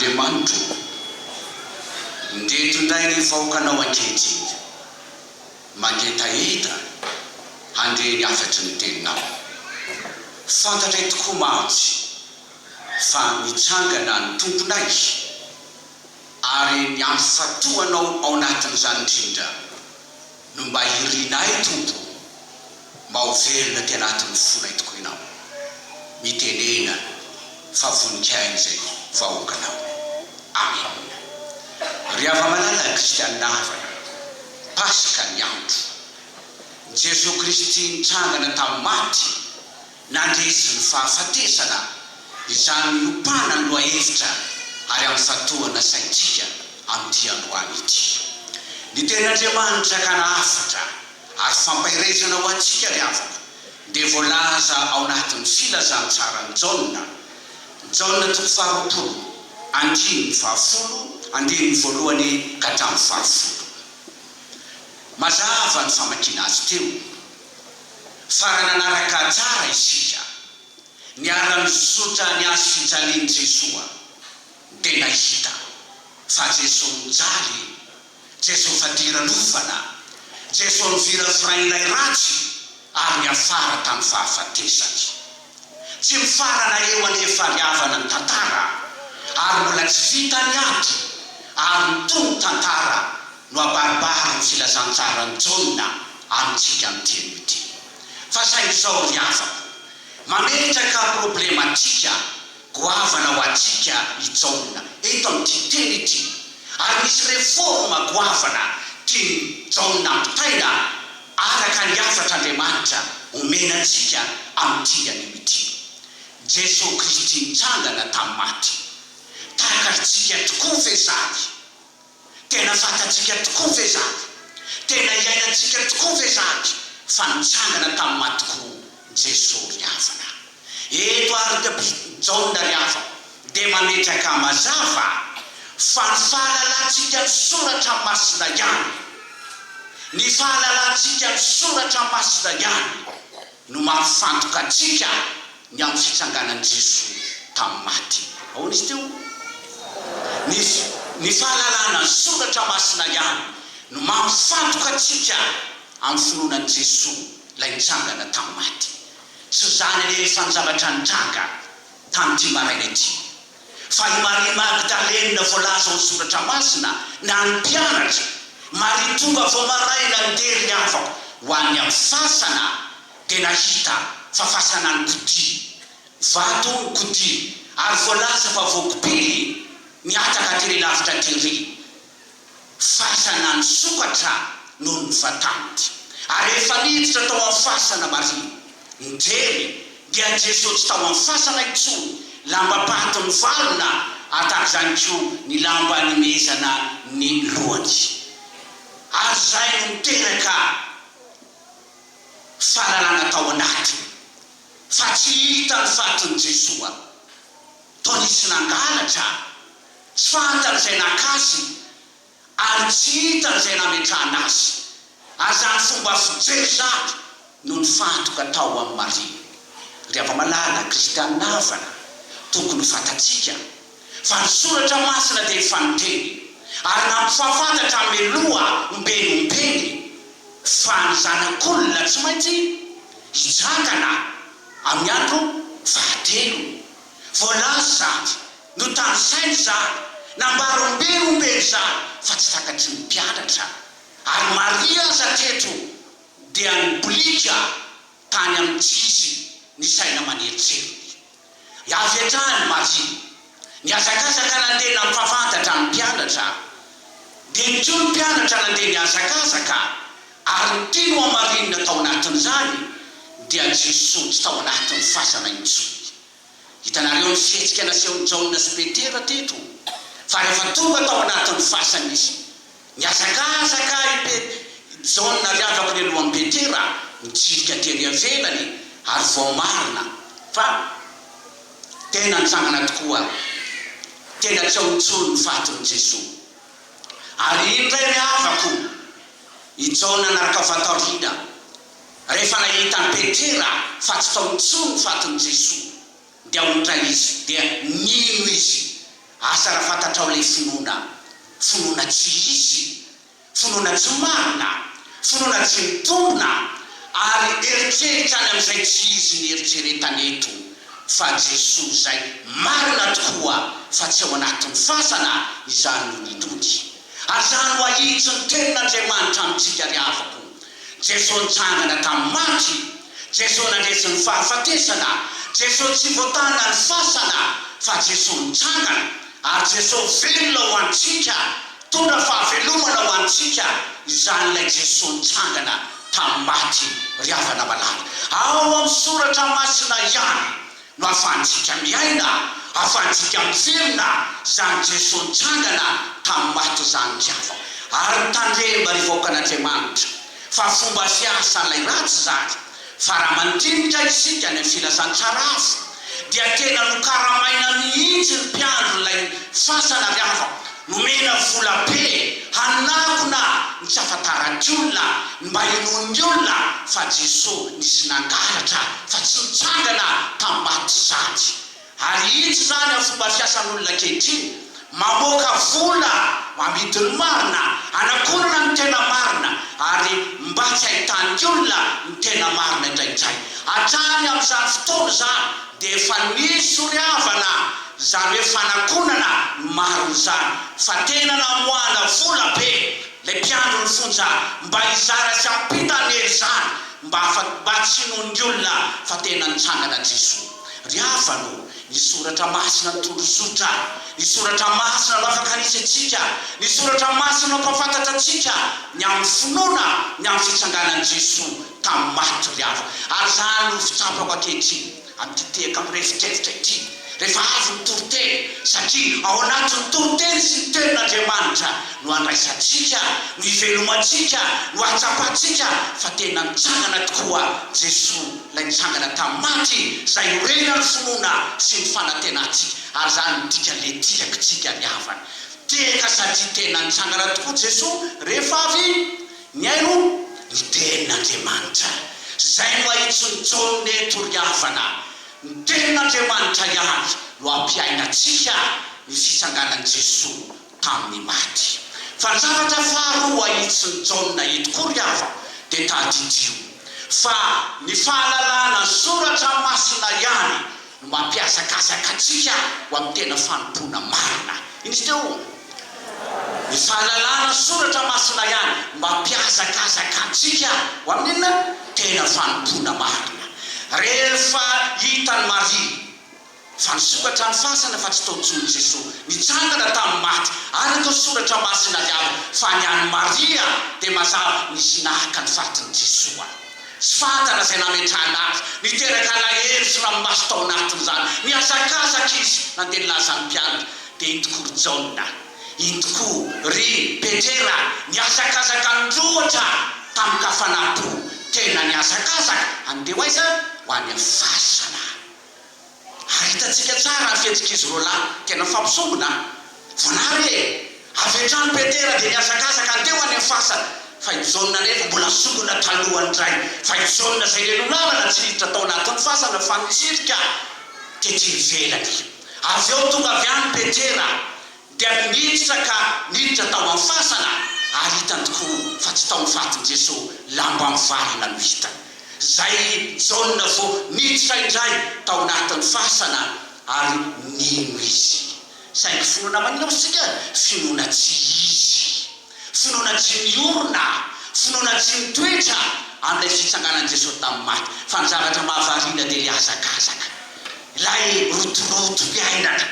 Andriamanitro ndreto indray ny vahoakanao ankehitriny mangetaheta handre ny afatry ny teninao. Fantatray tokoa mantsy fa mitsangana ny tomponay ary ny ampifatoanao ao anatin'izany indrindra no mba hirinay tompo mba ho velona ty anatin'ny fonay tokoa ianao. Mitenena fa voninkainy zay vahoakanao. Amen. Ry ava-malala kristianina havana, Pasika ny andro. Jesosy Kristy nitsangana tamin'ny maty nandresy ny fahafatesana izany miopana ny loha hevitra ary amin'ny fatoana saintsika amin'ity androany ity. Ny ten'Andriamanitra kana afatra ary fampahirezana ho antsika ry havana dia voalaza ao anatin'ny filazantsara ny Jaona 3:10 ka hatramin'ny 10. Mazava ny famakiana azy teo fa raha nanaraka tsara isika niara-mizotra ny azy fijalian'i Jesoa dia nahita fa Jesosy mijaly, Jesosy fadiranofana, Jesosy nivira firainay ratsy ary niafara tamin'ny fahafatesany. Tsy mifarana eo anefa riavana ny tantara ary mbola tsy vita ny ady ary mitony tantara no abaribary ny filazantsara ny Jaona amintsika amin'ity ity. Fa saingy izao ry havako, mametraka problematika goavana ho antsika i Jaona eto amin'ity teny ity, ary misy reforma goavana tiany Jaona ampitaina araka ny afatr'Andriamanitra omena antsika amin'ity an'ity. Jesosy Kristy nitsangana tamin'ny maty takatsika tokoa vezany, tena fantatsika tokoa vezany, tena iainantsika tokoa vezany fa nitsangana tamin'ny maty tokoa Jesosy ry havana. Eto ary Jaona ry havana dia mametraka mazava fa ny fahalalantsika ny soratra masina ihany, ny fahalalantsika ny soratra masina ihany no mampifantoka antsika ny amin'ny fitsanganan'i Jesosy tamin'ny maty. Ahoana izy teo? Ny fahalalana ny soratra masina ihany no mampifantoka antsika amin'ny finoanan'i Jesosy ilay nitsangana tamin'ny maty. Tsy zany rehefa ny zavatra nitranga tamin'ity maraina ity, fa i Maria Magdalena voalaza ho soratra masina na ny mpianatra Maria tonga vao maraina ndery ny havako ho an'ny amin'ny fasana dia nahita fa fasana ny kody, vato ny kody ary voalaza fa voakopely niataka tery lavitra tery, fasana ny sokatra noho ny vatanty. Ary efa niditra tao amin'ny fasana Maria njery dia Jesosy tsy tao amin'ny fasana intsony, lamba paty mivalona ataka zany koa ny lamba nimezana ny lohany. Ary zay no miteraka fahalalana tao anatiny, fa tsy hita ny fatin'i Jesosy. Toa nisy nangalatra, tsy fantany izay nakasy ary tsy hitany izay nametrahana azy. Ary zany fomba fijery zany no nifantoka tao amin'ny Maria. Ry ava-malala kristianina havana, tokony fantatsika fa ny soratra masina dia efa niteny ary nampifafantatra meloa ombeny fa ny zanak'olona tsy maintsy hijangana amin'ny andro fahatelo. Voalaza zany no tany sainy zany nambara ombeny zany fa tsy takatry ny mpianatra. Ary Maria aza teto dia nibolika tany amin'ny tsisy ny saina maneritseriny. Avy hatrany Maria niazakazaka nandeha nampifafantatra ny mpianatra, dia niteo ny mpianatra nandeha niazakazaka ary nitino amarinina tao anatin'izany dia Jesosy tsy tao anatin'ny fasana intsony. Hitanareo ny fihetsika nasehon'ny Jaona sy Petera teto, fa rehefa tonga tao anatin'ny fasana izy niazakazaka Jaona ry havako ny alohan'ny Petera nitsirika tery avelany ary vao marina fa tena nitsangana tokoa, tena tsy ao intsony ny fatin'i Jesosy. Ary indray ny havako i Jaona naraka vatarina rehefa nahita ny Petera fa tsy tao intsony ny fatin'i Jesosy dia ondray izy dia nino izy asa raha fantatrao le finoana tsy izy, finoana tsy marina, finoana tsy mitombona, ary eritreritany amin'izay tsy izy ny eritreretany eto fa Jesosy zay marina tokoa fa tsy ao anatin'ny fasana izany nonidody. Ary zany ho ahitsy ny tenin'Andriamanitra amintsika ry havako. Jesosy nitsangana tamin'ny maty, Jesosy nandresy ny fahafatesana, Jesosy tsy voatana ny fasana fa Jesosy nitsangana, ary Jesosy velona ho antsika, tondra fahavelomana ho antsika. Izany ilay Jesosy nitsangana tamin'ny maty ry havana malala. Ao amin'ny soratra masina ihany no ahafahantsika miaina, ahafahantsika mivelona zany Jesosy nitsangana tamin'ny maty zany ry havana. Ary mitandrema ry vahoakan'Andriamanitra fa fomba fiasa ilay ratsy zany, fa raha mandinika isika ny filazantsara hafa dia tena nokaramaina mihitsy ny mpiandro ilay fasana ry havana, nomena vola be hanakona ny tsy ahafantarany olona, mba hinon'ny olona fa Jesosy nisy nangalatra fa tsy nitsangana tamin'ny maty zany. Ary itsy zany amin'ny fomba fiasan'olona ankehitriny, mamoaka vola mamidiny marina, anakonana ny tena marina, ary mba tsy ahitany olona ny tena marina indraindray. Hatrany amin'izany fotoana zany dia efa nisy ry havana zany hoe fanakonana marina zany, fa tena namoahana vola be le mpiandro ny fonja mba hizara sy ampitany hery zany, mba tsy hinon'ny olona fa tena nitsangana Jesosy. Ry havano, ny soratra masina torozotra, ny soratra masina no afaka nisy atsika, ny soratra masina no mpafantatra atsika ny amin'ny finoana, ny amin'ny fitsanganan'i Jesosy tamin'ny maty ry havana. Ary zany no fitsapako ankehitriny amin'ity amin'ny refitrefitra ity, rehefa avy ny toroteny, satria ao anatin'ny toroteny sy ny tenin'Andriamanitra no andraisantsika, no ivelomantsika, no atsapantsika fa tena nitsangana tokoa Jesosy lay nitsangana tamin'ny maty, zay orena ny finoana sy ny fanatenantsika. Ary zany midika le tiakitsika ry havana, teka satria tena nitsangana tokoa Jesosy rehefa avy niaino ny tenin'Andriamanitra. Zay no ahitsy ny jonony eto ry havana, ny tenin'Andriamanitra ihany no ampiainatsika ny fitsanganan'i Jesosy tamin'ny maty. Fa ny zavatra faharoa ahitsy ny jonona eto koa ry havana dia tadidio, fa ny fahalalana soratra masina ihany no mampiasakasaka atsika ho amin'ny tena fanompona marina. Inisy teo, ny fahalalana soratra masina ihany mampiasakasaka atsika ho amin'ny tena fanompona marina. Rehefa hitany Maria fa nisokatra ny fasana fa tsy tao ntsony Jesosy, nitsangana tamin'ny maty, ary atao soratra masina ihany fa ny an'i Maria dia mazava nisy nahaka ny fatin'i Jesosy. Tsy fantana izay nametrahana azy, niteraka alahelo sy ranomasy tao anatiny zany, niasakasaka izy nandeha nilaza ny mpianatra. Dia intoko ry Jaona, intoko ry Petera, niasakasaka androatra tamin'ny kafanampo, tena niasakasaka andeha ho aiza ho any amin'ny fasana. Ary hitantsika tsara ny fihetsikizy roa lahy tena fampisombona. Vonary avy hatrany Petera dia niasakasaka andeha ho any amin'ny fasana, fa i Jaona nefa mbola songona talohany indray, fa i Jaona zay le nolalana tsy hiditra tao anatin'ny fasana fa nitsirika tetry ivelany. Avy eo tonga avy any Petera dia niditra ka niditra tao amin'ny fasana, ary hitany tokoa fa tsy tao nifatin'i Jesosy, lamba mivalina no hitany. Zay Jaona vao niditra indray tao anatin'ny fasana ary nino izy. Saingy finoana manina sika, finoana tsy izy, finoana tsy miorona, finoana tsy mitoetra amin'ilay fitsanganan'i Jesosy tamin'ny maty. Fa ny zavatra mahavariana dia ilay hazakazaka, ilay rotoroto mpiainana,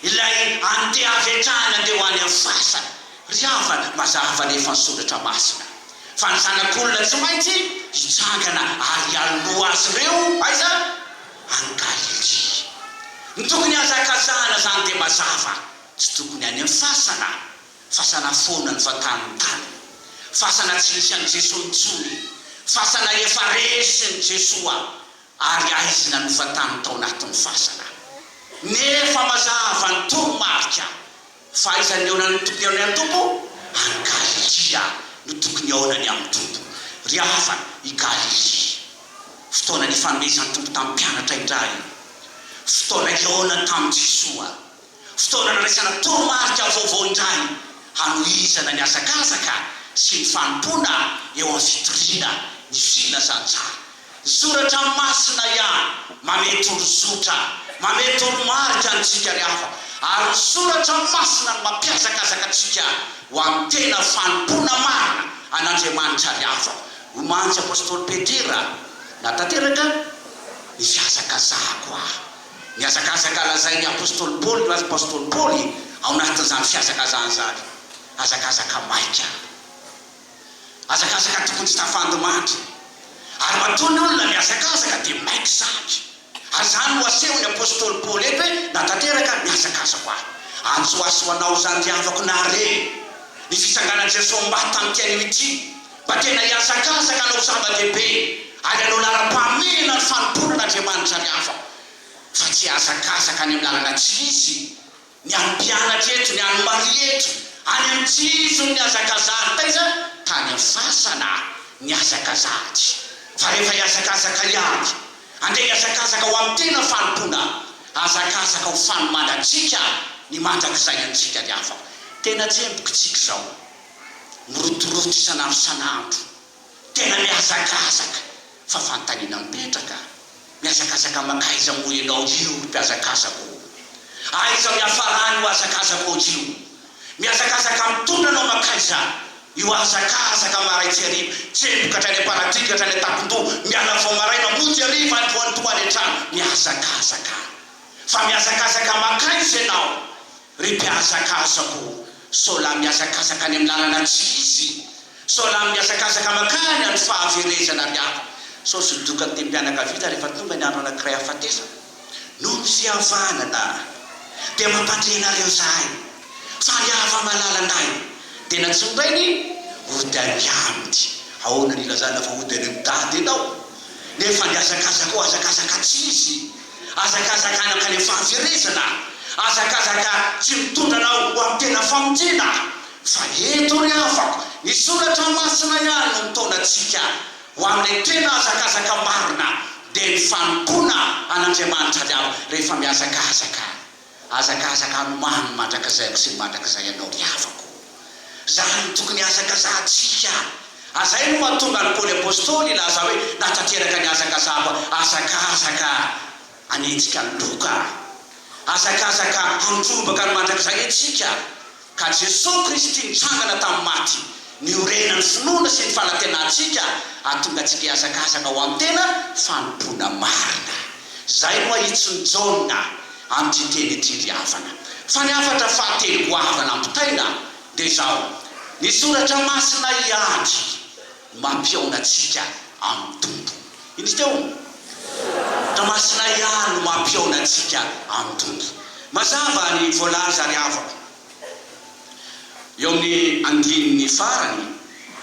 ilay andeha avy hatrany andeha ho any amin'ny fasana. Ry havana mazava nefa ny soratra masina fa ny zanak'olona tsy maintsy hitsangana ary aloha azy ireo aiza any Galilea. Ny tokony hazakazana zany dia mazava, tsy tokony any amin'ny fasana, fasana foana ny vatany tany, fasana tsy nisy an'i Jesosy intsony, fasana efa resin'i Jesosy, ary aizina no vatany tao anatin'ny fasana. Nefa mazava ny toromarika fa aiza ny eonany tokony eonany amin'ny tompo? Any Galilea no tokony eonany amin'ny tompo. Ry havana, i Galilea, fotoana nifanomezan'ny tompo tamin'ny mpianatra indray, fotoana eonany tamin'i Jesosy, fotoana naraisana toromarika vaovao indray hanoizana ny azakazaka sy ny fanompona eo amin'ny fitoriana ny filazantsara. Soratra masina ihany mamety olosotra, mamety olomarika antsika rehefa, ary soratra masina no mampiazakazaka antsika ho amin'ny tena fanompona marina an'Andriamanitra rehefa. Omantsy apôstôly Petera natanteraka ny fiazakazako ny azakazaka lazainy apôstôly Paoly io apôstôly Paoly ao anatin'izany fiazakazana zany. Azakazaka maika, azakazaka tokony tsy tafandimandry, ary matoa olona ny azakazaka dia maiky zany. Ary zany no asehony apôstôly Paoly eto hoe natanteraka ny azakazako antsoasoanao zany riavako nare ny fisanganan Jesosy mba tamin'itianio ity, mba tena hiazakazaka anao zava-dehibe ary anao lara-pamena ny fanomponan'Andriamanitra riafa, fa tsy azakazaka any amin'ny lalana tsy izy. Ny any mpianatra eto, ny any mari eto, any amin'ny tsizo ny azakazany taiza tany amin'ny fasana ny azakazany. Fa rehefa hiazakazaka ihany andeha hiazakazaka ho amin'ny tena fanompona, azakazaka ho fanomanantsika ny mandrakizay antsika riafa. Tena tsembokitsika zao mirotoroto isanandro isanandro, tena miazakazaka fa fanontaniana mipetraka. Miazakazaka makaiza mo ianao io mpiazakazako, aiza miafarany ho azakazako io, miazakazaka mitondra anao makaiza io azakazaka maraitsy ariva, tsemboka hatrany aparatika hatrany atakondo, miala vao maraina monjy ariva ny voantoany an-trano, miazakazaka. Fa miazakazaka makaiza ianao ry mpiazakazako, sola miazakazaka any amin'ny lalana tsy izy, sola miazakazaka makany amin'ny fahaverezana riava. So sodoka ny tempianakavita rehefa tonga ny andro anankiray hafatesa, no misiavanana dia mampandrenareo zahay fa niava malalanay tena tsy mbainy ody any aminy. Ahoana ny ilazana fa ody any mitady ianao nefa ny azakazaka ho azakazaka tsy izy, azakazaka anaka ny fahaverezana, azakazaka tsy mitondra anao ho amin'ny tena famonjena. Fa eto ry afako ny soratra masina ihany no mitaonantsika ho amin'ilay tena azakazaka marina dia ny fanompona an'Andriamanitra riavo. Rehefa miazakazaka, azakazaka anomany mandrakizayko sy mandrakizay anao riavako, zany tokony azakazantsika. Azay no mahatonga ny Paoly apôstôly laza hoe natanteraka ny azakazako, azakazaka anetsika ny loka, azakazaka handrombaka ny mandrakizay antsika. Ka Jesosy Kristy nitsangana tamin'ny maty, niorena ny finoana sy ny fanantenantsika, ahatonga antsika hiazakazaka ho amin'ny tena fanompona marina. Zay no ahitsy ny Jaona amin'ny teny ity riavana. Fa ny afatra fahatelo goavana ampitaina dia zao: ny soratra masina ihany mampiaona antsika amin'ny tombo. Iny teo soratra masina ihany no mampiaona antsika amin'ny tombo. Mazava ny voalaza riavako eo amin'ny andininy farany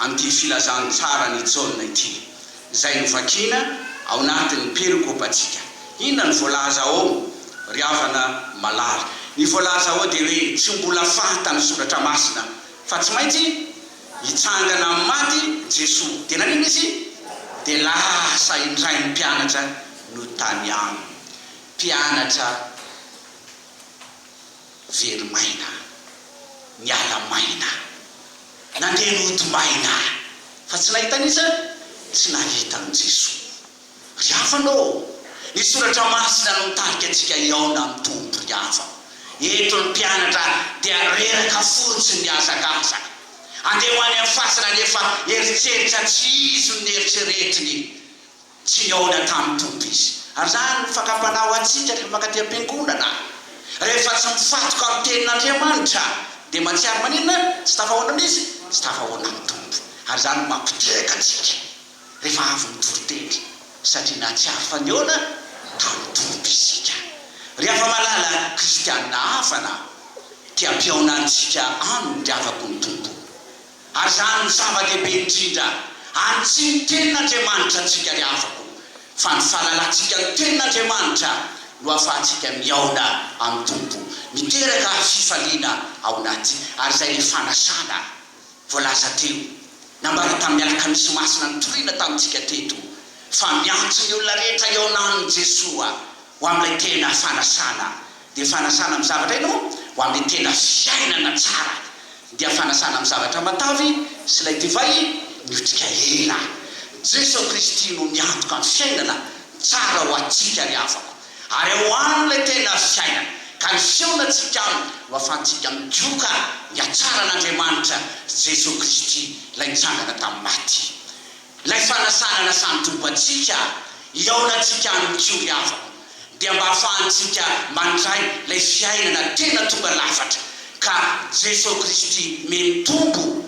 an'ity filazany tsara ny Jaona ity, zay no vakina ao anatin'ny perikopantsika. Inona ny voalaza ao riavana malala? Ny voalaza ao dia hoe tsy mbola fantany soratra masina fa tsy maintsy hitsangana amin'ny maty Jesosy. Tena nino izy? Dia lasa indray ny mpianatra no tany any, mpianatra verimaina, niala maina, nandeha nody maina, fa tsy nahitan'iza, tsy nahitan'i Jesosy. Riavanao, ny soratra masina no mitarika antsika iaona amin'ny tombo riava. Eto ny mpianatra dia reraka fotsiny ny azakazaka, andeha ho any amin'ny fasana nefa eritreritra tsy izy ny eritreretiny, tsy iaona tamin'ny tombo izy. Ary zany ny fakam-panao antsika rehefa mankaty am-piangonana, rehefa tsy mifatoka amin'ny tenin'Andriamanitra dia matsiary maninona? Tsy tafahoana amin'izy, tsy tafahoana amin'ny tombo. Ary zany mampiteraka antsika rehefa avy mitoroteny, satria na tsy afa-niona tamin'ny tombo isika. Rehefa malala kristianina hafana dia ampiaonantsika aminy riavako ny tombo. Ary zany ny zava-dehibe indrindra, any tsy ny tenin'Andriamanitra antsika riavako, fa ny fahalalantsika ny tenin'Andriamanitra no ahafahantsika miaona amin'ny tombo, miteraka fifaliana ao anaty. Ary zay ny fanasana voalaza teo nambara tamin'ny alakamisy masina ny toriana tamintsika teto, fa miantso ny olona rehetra iaonan'ny Jesosy ho amin'ilay tena fanasana. Dia fanasana amin'ny zavatra ino? ho amin'ny tena fiainana tsara dia fanasana amin'ny zavatra matavy sy ilay divay miotrika ela. Jesosy Kristy no miantoka amin'ny fiainana tsara ho antsika ry havako, ary ho an'ilay tena fiainana ka nisehona antsika aminy ho ahafahantsika midioka ny atsaran'Andriamanitra Jesosy Kristy ilay nitsangana tamin'ny maty. Ilay fanasana nasany tombo antsika iaonantsika amin'ny kio ry havako dia mba ahafahantsika mandray ilay fiainana tena tonga lafatra, ka Jesosy Kristy mitombo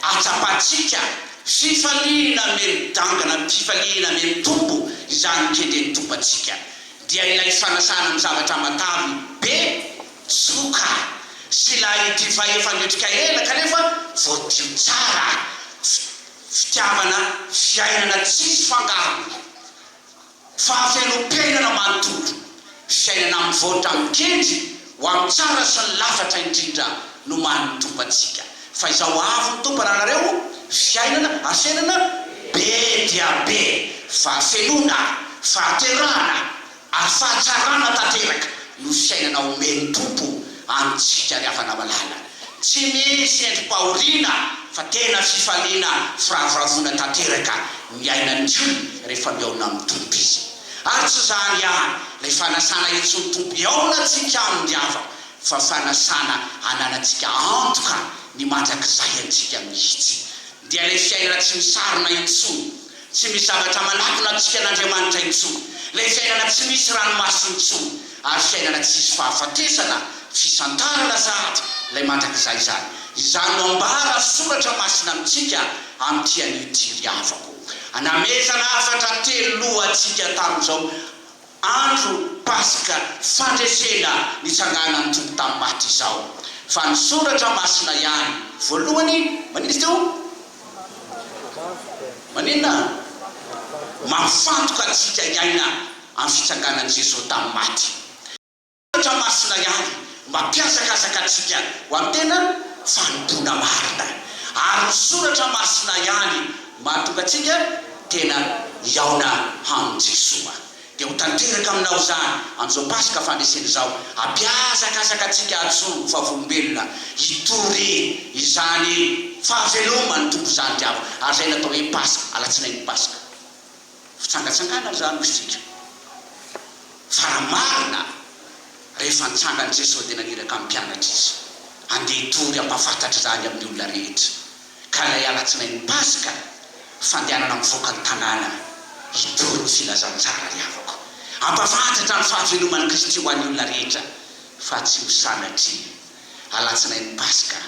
atsapantsika fifaliana midangana, fifaliana mitombo izany mikendreny tombo antsika. Dia ilay fanasana amin'ny zavatra matavy be tsoka sy ilay divay efa niotrika ela kanefa voadio tsara, fitiavana fiainana tsisy fangarona, fahafelom-piainana manontolo, fiainana mivoatra mikendry ho amin'ny tsara sy ny lafatra indrindra no manotombo antsika. Fa izao avy ny tompo rahanareo fiainana afiainana be dia be, fahafelona, fahaterana ary fahatsarana tanteraka no fiainana omeny tompo amintsika ry havana malala. Tsy misy endrim-pahoriana fa tena fifaliana firavoravona tanteraka miainan'ny olona rehefa miaona amin'ny tompo izy. Ary tsy zany ihany ilay fanasana etsony tompo iaonantsika amin'ny havako, fa fanasana ananantsika antoka ny mandrakizay antsika mihitsy. Dia ilay fiainana tsy misarona intsony, tsy misy zavatra manakona antsika n'Andriamanitra intsony, ilay fiainana tsy misy ranomasina intsony, ary fiainana tsisy fahafatesana, fisantarana sahady ilay mandrakizay zany. Izany no ambara soratra masina amintsika amin'ity an'ity ry havako. Anamezana afatra telo antsika tamin'izao andro Pasika fandresena nitsangana ny tompo tamin'ny maty izao. Fa ny soratra masina ihany voalohany manino izy teo? Maninona? Mafantoka antsika iaina amin'ny fitsanganan'i Jesosy tamin'ny maty. Soratra masina ihany mampiasakasaka antsika ho amin'ny tena fanompona marina. Ary soratra masina ihany mahatonga antsika tena iaona amin'ny Jesosy. Dia ho tanteraka aminao zany amin'izao Pasika fandresena izao, ampiasakasaka antsika atsono favolombelona hitory izany fahavelomany tompo zany diavo. Ary zay natao hoe Pasika, alatsinain'ny Pasika, fitsangatsangana zany isika. Fa marina rehefa nitsangana Jesosy dia naneraka amin'ny mpianatra izy andeha hitory ampahafantatra zany amin'ny olona rehetra. Ka ilay alatsinain'ny Pasika fandehanana mivoaka ny tanàna hitory ny filazantsara ry havako, ampahafantatra ny fahaveloman'i Kristy ho an'ny olona rehetra. Fa tsy ho sanatry alatsinain'ny Pasika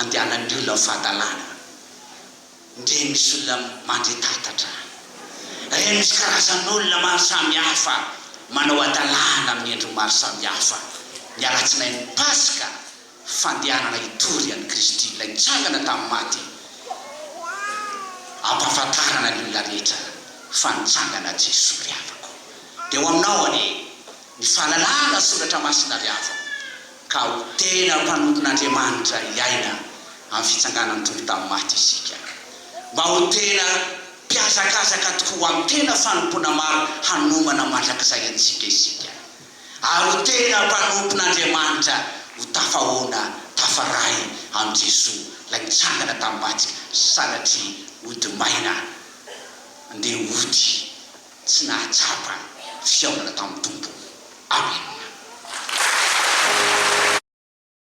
andehanan'ny olona amin'ny fahadalàna, ndre misy olona mandre-tatatra, re misy karazan'olona maro samihafa manao adalàna amin'ny endro maro samihafa. Ny alatsinain'ny Pasika fandehanana hitory an'i Kristy ilay nitsangana tamin'ny maty, ampahafantarana ny olona rehetra fa nitsangana Jesosy ry havako. Dia ho aminao anie ny fahalalana soratra masina ry havako, ka ho tena mpanompon'Andriamanitra iaina amin'ny fitsanganan'ny tompo tamin'ny maty isika, mba ho tena mpiazakazaka tokoa amin'ny tena fanompona maro hanomana mandrakizay antsika isika, ary ho tena mpanompon'Andriamanitra ho tafahoana tafaray amin'ny Jesosy ilay nitsangana tamin'ny maty, sanatria ody maina andeha ody tsy nahatsapa fiaonana tamin'ny tompo.